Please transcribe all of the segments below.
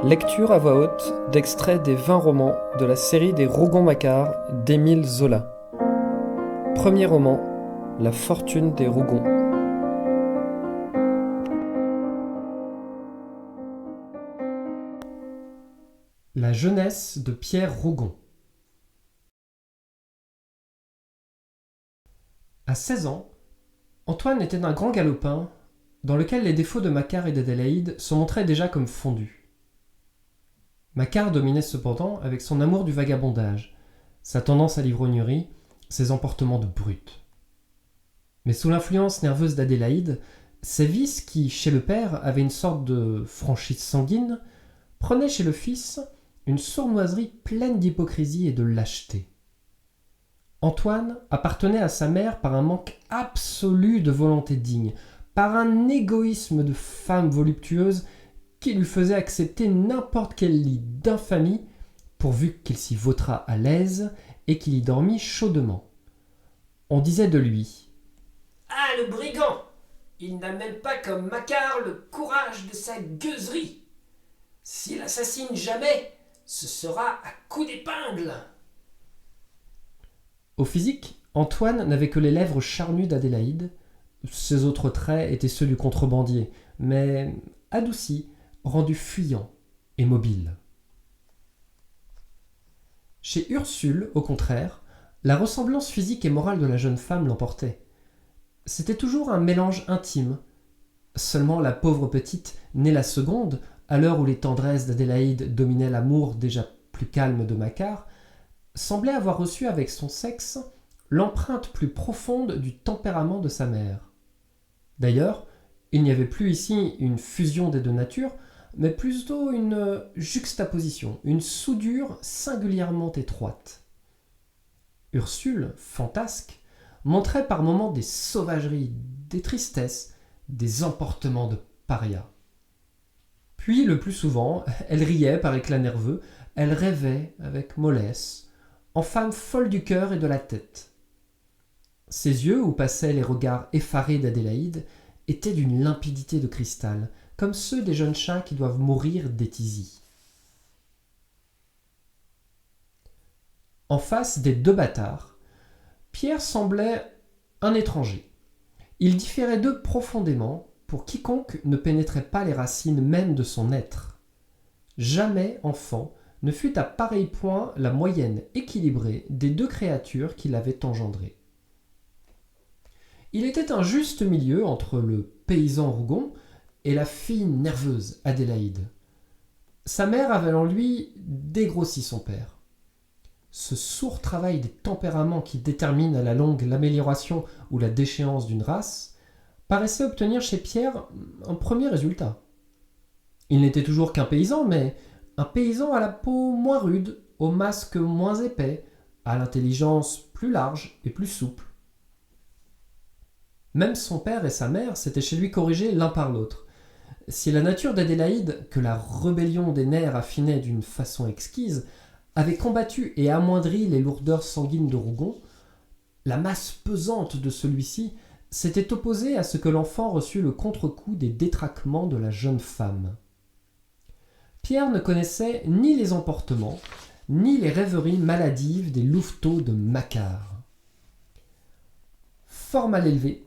Lecture à voix haute d'extraits des 20 romans de la série des Rougon-Macquart d'Émile Zola. Premier roman, La fortune des Rougon. La jeunesse de Pierre Rougon. À 16 ans, Antoine était un grand galopin dans lequel les défauts de Macquart et d'Adélaïde se montraient déjà comme fondus. Macquart dominait cependant avec son amour du vagabondage, sa tendance à l'ivrognerie, ses emportements de brute. Mais sous l'influence nerveuse d'Adélaïde, ces vices qui, chez le père, avaient une sorte de franchise sanguine, prenaient chez le fils une sournoiserie pleine d'hypocrisie et de lâcheté. Antoine appartenait à sa mère par un manque absolu de volonté digne, par un égoïsme de femme voluptueuse qui lui faisait accepter n'importe quel lit d'infamie pourvu qu'il s'y vautrât à l'aise et qu'il y dormît chaudement. On disait de lui « Ah, le brigand! Il n'a même pas comme Macquart le courage de sa gueuserie. S'il assassine jamais, ce sera à coups d'épingle. » Au physique, Antoine n'avait que les lèvres charnues d'Adélaïde. Ses autres traits étaient ceux du contrebandier, mais adoucis, rendus fuyants et mobiles. Chez Ursule, au contraire, la ressemblance physique et morale de la jeune femme l'emportait. C'était toujours un mélange intime. Seulement la pauvre petite, née la seconde, à l'heure où les tendresses d'Adélaïde dominaient l'amour déjà plus calme de Macquart, semblait avoir reçu avec son sexe l'empreinte plus profonde du tempérament de sa mère. D'ailleurs, il n'y avait plus ici une fusion des deux natures, mais plutôt une juxtaposition, une soudure singulièrement étroite. Ursule, fantasque, montrait par moments des sauvageries, des tristesses, des emportements de paria. Puis, le plus souvent, elle riait par éclats nerveux, elle rêvait avec mollesse, en femme folle du cœur et de la tête. Ses yeux, où passaient les regards effarés d'Adélaïde, étaient d'une limpidité de cristal, comme ceux des jeunes chats qui doivent mourir d'étisie. En face des deux bâtards, Pierre semblait un étranger. Il différait d'eux profondément pour quiconque ne pénétrait pas les racines mêmes de son être. Jamais enfant ne fut à pareil point la moyenne équilibrée des deux créatures qui l'avaient engendré. Il était un juste milieu entre le paysan Rougon et la fille nerveuse Adélaïde. Sa mère avait en lui dégrossi son père. Ce sourd travail des tempéraments qui détermine à la longue l'amélioration ou la déchéance d'une race paraissait obtenir chez Pierre un premier résultat. Il n'était toujours qu'un paysan, mais un paysan à la peau moins rude, au masque moins épais, à l'intelligence plus large et plus souple. Même son père et sa mère s'étaient chez lui corrigés l'un par l'autre. Si la nature d'Adélaïde, que la rébellion des nerfs affinait d'une façon exquise, avait combattu et amoindri les lourdeurs sanguines de Rougon, la masse pesante de celui-ci s'était opposée à ce que l'enfant reçût le contre-coup des détraquements de la jeune femme. Pierre ne connaissait ni les emportements, ni les rêveries maladives des louveteaux de Macquart. Fort mal élevé,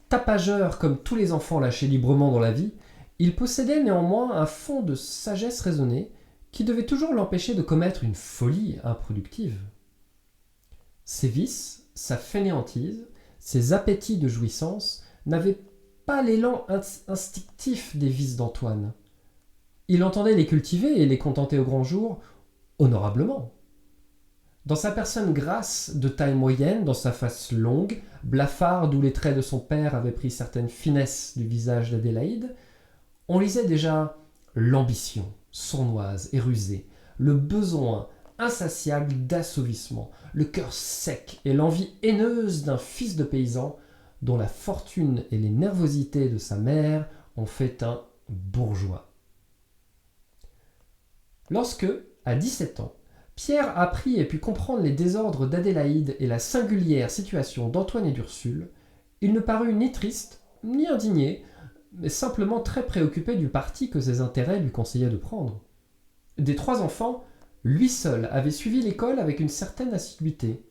tapageur comme tous les enfants lâchés librement dans la vie, il possédait néanmoins un fond de sagesse raisonnée qui devait toujours l'empêcher de commettre une folie improductive. Ses vices, sa fainéantise, ses appétits de jouissance n'avaient pas l'élan instinctif des vices d'Antoine. Il entendait les cultiver et les contenter au grand jour, honorablement. Dans sa personne grasse, de taille moyenne, dans sa face longue, blafarde où les traits de son père avaient pris certaines finesses du visage d'Adélaïde, on lisait déjà l'ambition, sournoise et rusée, le besoin insatiable d'assouvissement, le cœur sec et l'envie haineuse d'un fils de paysan dont la fortune et les nervosités de sa mère ont fait un bourgeois. Lorsque, à 17 ans, Pierre apprit et put comprendre les désordres d'Adélaïde et la singulière situation d'Antoine et d'Ursule, il ne parut ni triste, ni indigné, mais simplement très préoccupé du parti que ses intérêts lui conseillaient de prendre. Des 3 enfants, lui seul avait suivi l'école avec une certaine assiduité.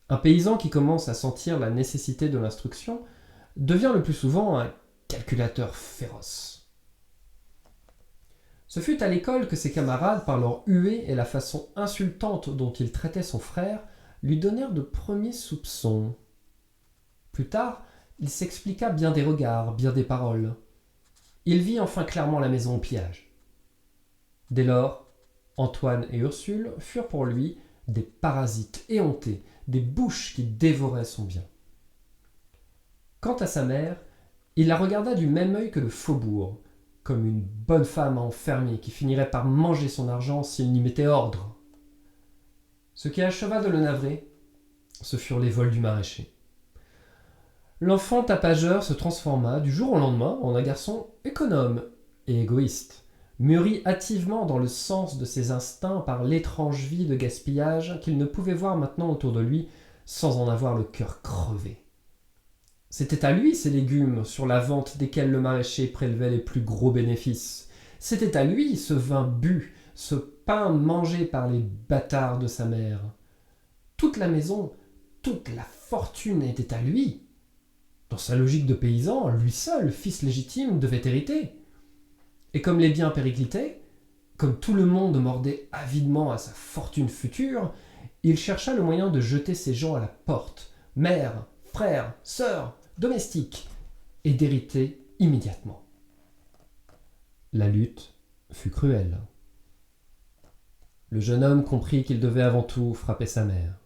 Un paysan qui commence à sentir la nécessité de l'instruction devient le plus souvent un calculateur féroce. Ce fut à l'école que ses camarades, par leur huée et la façon insultante dont il traitait son frère, lui donnèrent de premiers soupçons. Plus tard, il s'expliqua bien des regards, bien des paroles. Il vit enfin clairement la maison au pillage. Dès lors, Antoine et Ursule furent pour lui des parasites éhontés, des bouches qui dévoraient son bien. Quant à sa mère, il la regarda du même œil que le faubourg, comme une bonne femme à enfermer qui finirait par manger son argent s'il n'y mettait ordre. Ce qui acheva de le navrer, ce furent les vols du maraîcher. L'enfant tapageur se transforma du jour au lendemain en un garçon économe et égoïste, mûri hâtivement dans le sens de ses instincts par l'étrange vie de gaspillage qu'il ne pouvait voir maintenant autour de lui sans en avoir le cœur crevé. C'était à lui ces légumes sur la vente desquels le maraîcher prélevait les plus gros bénéfices. C'était à lui ce vin bu, ce pain mangé par les bâtards de sa mère. Toute la maison, toute la fortune était à lui. Dans sa logique de paysan, lui seul, fils légitime, devait hériter. Et comme les biens périclitaient, comme tout le monde mordait avidement à sa fortune future, il chercha le moyen de jeter ses gens à la porte, mère, frère, sœur, domestiques, et d'hériter immédiatement. La lutte fut cruelle. Le jeune homme comprit qu'il devait avant tout frapper sa mère.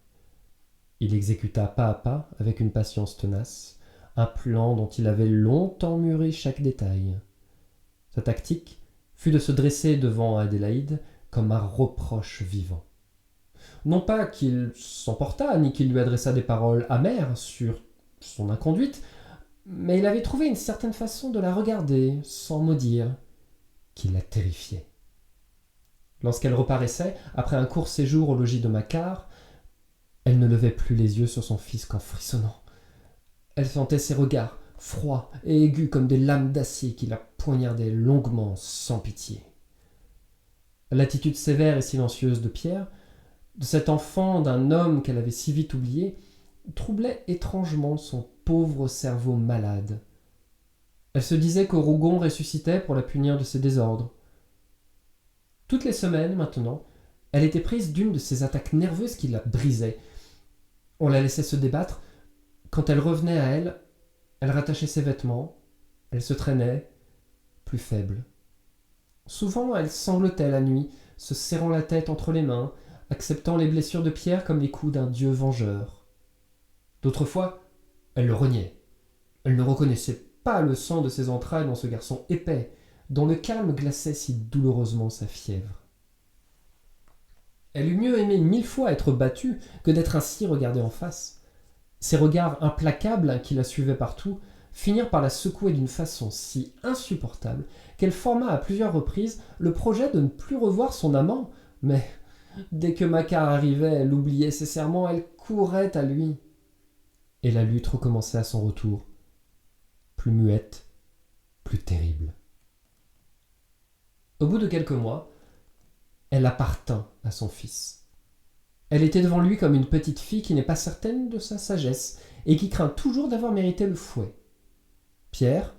Il exécuta pas à pas, avec une patience tenace, un plan dont il avait longtemps mûri chaque détail. Sa tactique fut de se dresser devant Adélaïde comme un reproche vivant. Non pas qu'il s'emportât, ni qu'il lui adressât des paroles amères sur son inconduite, mais il avait trouvé une certaine façon de la regarder, sans mot dire, qui la terrifiait. Lorsqu'elle reparaissait, après un court séjour au logis de Macquart, elle ne levait plus les yeux sur son fils qu'en frissonnant. Elle sentait ses regards, froids et aigus comme des lames d'acier qui la poignardaient longuement, sans pitié. L'attitude sévère et silencieuse de Pierre, de cet enfant d'un homme qu'elle avait si vite oublié, troublait étrangement son pauvre cerveau malade. Elle se disait que Rougon ressuscitait pour la punir de ses désordres. Toutes les semaines, maintenant, elle était prise d'une de ces attaques nerveuses qui la brisaient. On la laissait se débattre. Quand elle revenait à elle, elle rattachait ses vêtements, elle se traînait, plus faible. Souvent, elle sanglotait la nuit, se serrant la tête entre les mains, acceptant les blessures de Pierre comme les coups d'un dieu vengeur. D'autres fois, elle le reniait. Elle ne reconnaissait pas le sang de ses entrailles dans ce garçon épais, dont le calme glaçait si douloureusement sa fièvre. Elle eût mieux aimé 1000 fois être battue que d'être ainsi regardée en face. Ses regards implacables, qui la suivaient partout, finirent par la secouer d'une façon si insupportable qu'elle forma à plusieurs reprises le projet de ne plus revoir son amant, mais dès que Macquart arrivait, elle oubliait ses serments, elle courait à lui. Et la lutte recommençait à son retour, plus muette, plus terrible. Au bout de quelques mois, elle appartint à son fils. Elle était devant lui comme une petite fille qui n'est pas certaine de sa sagesse et qui craint toujours d'avoir mérité le fouet. Pierre,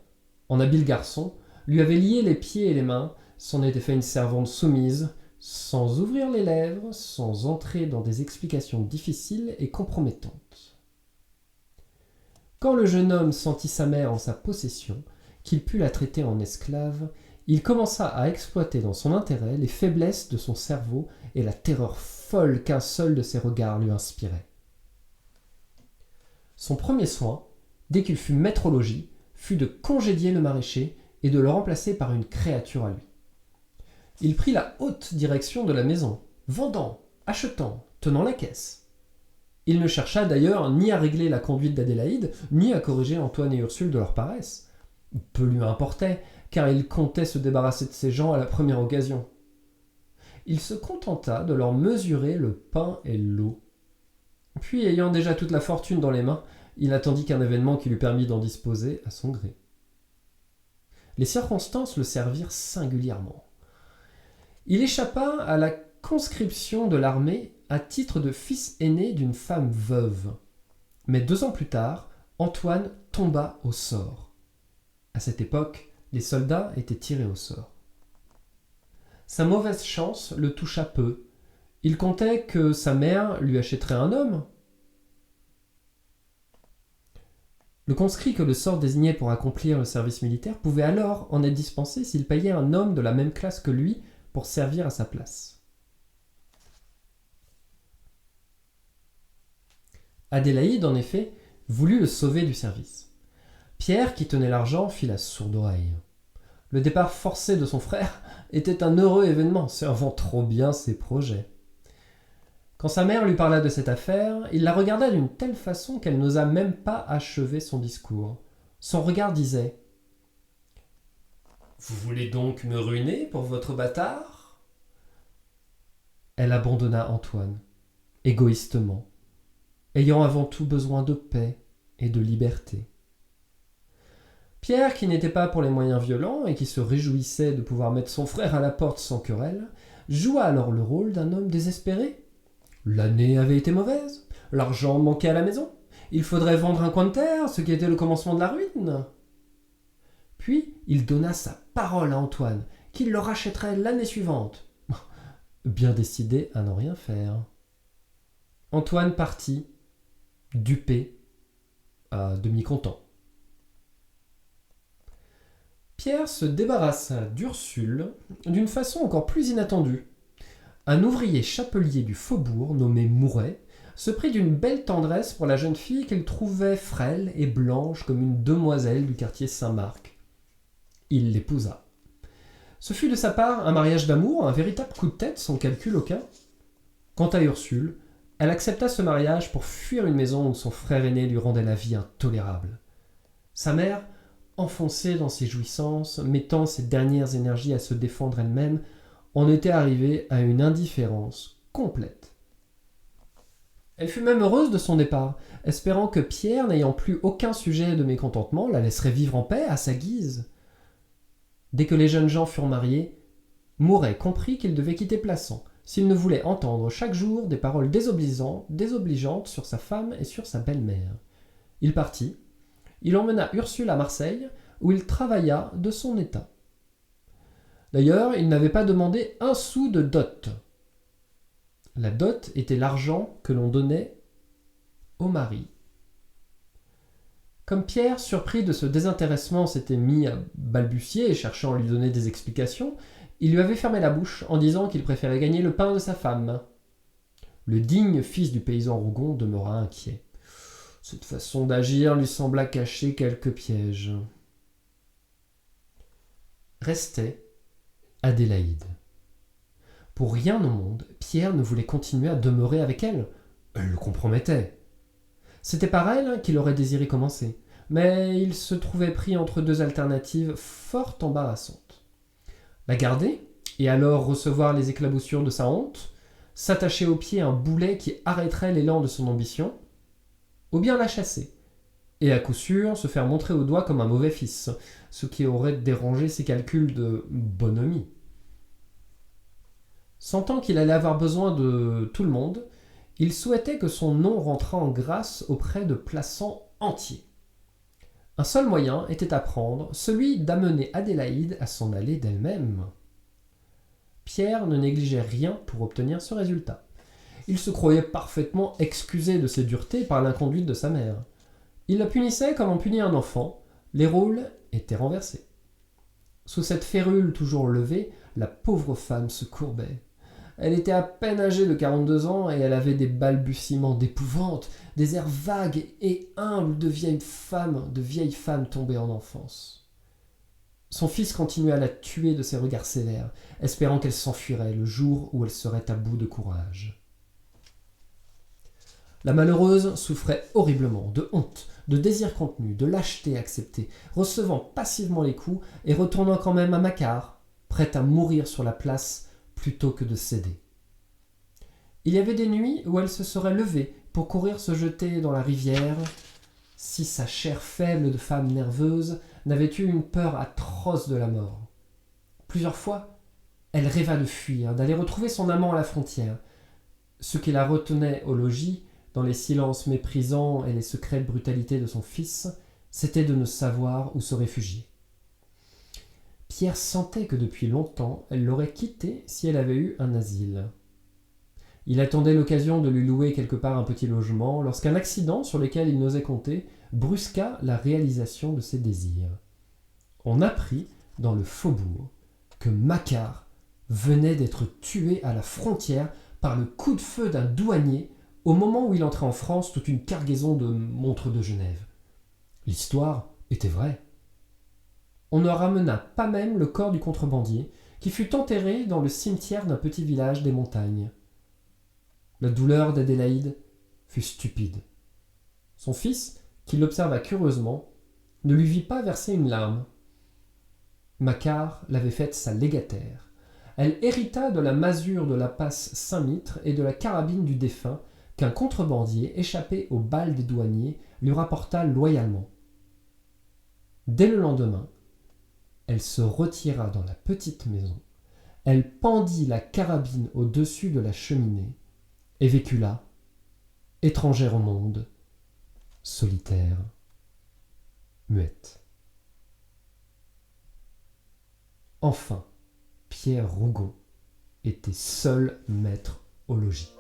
en habile garçon, lui avait lié les pieds et les mains, s'en était fait une servante soumise, sans ouvrir les lèvres, sans entrer dans des explications difficiles et compromettantes. Quand le jeune homme sentit sa mère en sa possession, qu'il put la traiter en esclave, il commença à exploiter dans son intérêt les faiblesses de son cerveau et la terreur folle qu'un seul de ses regards lui inspirait. Son premier soin, dès qu'il fut maître au logis, fut de congédier le maraîcher et de le remplacer par une créature à lui. Il prit la haute direction de la maison, vendant, achetant, tenant la caisse. Il ne chercha d'ailleurs ni à régler la conduite d'Adélaïde, ni à corriger Antoine et Ursule de leur paresse. Peu lui importait, car il comptait se débarrasser de ces gens à la première occasion. Il se contenta de leur mesurer le pain et l'eau. Puis, ayant déjà toute la fortune dans les mains, il attendit qu'un événement qui lui permît d'en disposer à son gré. Les circonstances le servirent singulièrement. Il échappa à la conscription de l'armée à titre de fils aîné d'une femme veuve. Mais 2 ans plus tard, Antoine tomba au sort. À cette époque, les soldats étaient tirés au sort. Sa mauvaise chance le toucha peu. Il comptait que sa mère lui achèterait un homme. Le conscrit que le sort désignait pour accomplir le service militaire pouvait alors en être dispensé s'il payait un homme de la même classe que lui pour servir à sa place. Adélaïde, en effet, voulut le sauver du service. Pierre, qui tenait l'argent, fit la sourde oreille. Le départ forcé de son frère était un heureux événement, servant trop bien ses projets. Quand sa mère lui parla de cette affaire, il la regarda d'une telle façon qu'elle n'osa même pas achever son discours. Son regard disait « Vous voulez donc me ruiner pour votre bâtard ?» Elle abandonna Antoine, égoïstement, ayant avant tout besoin de paix et de liberté. Pierre, qui n'était pas pour les moyens violents et qui se réjouissait de pouvoir mettre son frère à la porte sans querelle, joua alors le rôle d'un homme désespéré. L'année avait été mauvaise, l'argent manquait à la maison, il faudrait vendre un coin de terre, ce qui était le commencement de la ruine. Puis il donna sa parole à Antoine, qu'il le rachèterait l'année suivante, bien décidé à n'en rien faire. Antoine partit, dupé, à demi content. Pierre se débarrassa d'Ursule d'une façon encore plus inattendue. Un ouvrier chapelier du faubourg, nommé Mouret, se prit d'une belle tendresse pour la jeune fille qu'il trouvait frêle et blanche comme une demoiselle du quartier Saint-Marc. Il l'épousa. Ce fut de sa part un mariage d'amour, un véritable coup de tête sans calcul aucun. Quant à Ursule, elle accepta ce mariage pour fuir une maison où son frère aîné lui rendait la vie intolérable. Sa mère, enfoncée dans ses jouissances, mettant ses dernières énergies à se défendre elle-même, en était arrivée à une indifférence complète. Elle fut même heureuse de son départ, espérant que Pierre, n'ayant plus aucun sujet de mécontentement, la laisserait vivre en paix à sa guise. Dès que les jeunes gens furent mariés, Mouret comprit qu'il devait quitter Plassans, s'il ne voulait entendre chaque jour des paroles désobligeantes sur sa femme et sur sa belle-mère. Il partit. Il emmena Ursule à Marseille, où il travailla de son état. D'ailleurs, il n'avait pas demandé un sou de dot. La dot était l'argent que l'on donnait au mari. Comme Pierre, surpris de ce désintéressement, s'était mis à balbutier, cherchant à lui donner des explications, il lui avait fermé la bouche en disant qu'il préférait gagner le pain de sa femme. Le digne fils du paysan Rougon demeura inquiet. Cette façon d'agir lui sembla cacher quelques pièges. Restait Adélaïde. Pour rien au monde, Pierre ne voulait continuer à demeurer avec elle. Elle le compromettait. C'était par elle qu'il aurait désiré commencer, mais il se trouvait pris entre 2 alternatives fort embarrassantes. La garder, et alors recevoir les éclaboussures de sa honte, s'attacher au pied un boulet qui arrêterait l'élan de son ambition, ou bien la chasser, et à coup sûr se faire montrer au doigt comme un mauvais fils, ce qui aurait dérangé ses calculs de bonhomie. Sentant qu'il allait avoir besoin de tout le monde, il souhaitait que son nom rentrât en grâce auprès de Plassans entiers. Un seul moyen était à prendre, celui d'amener Adélaïde à s'en aller d'elle-même. Pierre ne négligeait rien pour obtenir ce résultat. Il se croyait parfaitement excusé de ses duretés par l'inconduite de sa mère. Il la punissait comme on punit un enfant, les rôles étaient renversés. Sous cette férule toujours levée, la pauvre femme se courbait. Elle était à peine âgée de 42 ans et elle avait des balbutiements d'épouvante, des airs vagues et humbles de vieille femme tombée en enfance. Son fils continuait à la tuer de ses regards sévères, espérant qu'elle s'enfuirait le jour où elle serait à bout de courage. La malheureuse souffrait horriblement de honte, de désir contenu, de lâcheté acceptée, recevant passivement les coups et retournant quand même à Macquart, prête à mourir sur la place plutôt que de céder. Il y avait des nuits où elle se serait levée pour courir se jeter dans la rivière, si sa chair faible de femme nerveuse n'avait eu une peur atroce de la mort. Plusieurs fois, elle rêva de fuir, d'aller retrouver son amant à la frontière. Ce qui la retenait au logis, dans les silences méprisants et les secrètes brutalités de son fils, c'était de ne savoir où se réfugier. Pierre sentait que depuis longtemps, elle l'aurait quitté si elle avait eu un asile. Il attendait l'occasion de lui louer quelque part un petit logement lorsqu'un accident sur lequel il n'osait compter brusqua la réalisation de ses désirs. On apprit dans le faubourg que Macquart venait d'être tué à la frontière par le coup de feu d'un douanier au moment où il entrait en France toute une cargaison de montres de Genève. L'histoire était vraie. On ne ramena pas même le corps du contrebandier, qui fut enterré dans le cimetière d'un petit village des montagnes. La douleur d'Adélaïde fut stupide. Son fils, qui l'observa curieusement, ne lui vit pas verser une larme. Macquart l'avait faite sa légataire. Elle hérita de la masure de la passe Saint-Mitre et de la carabine du défunt qu'un contrebandier échappé aux balles des douaniers lui rapporta loyalement. Dès le lendemain, elle se retira dans la petite maison, elle pendit la carabine au-dessus de la cheminée et vécut là, étrangère au monde, solitaire, muette. Enfin, Pierre Rougon était seul maître au logis.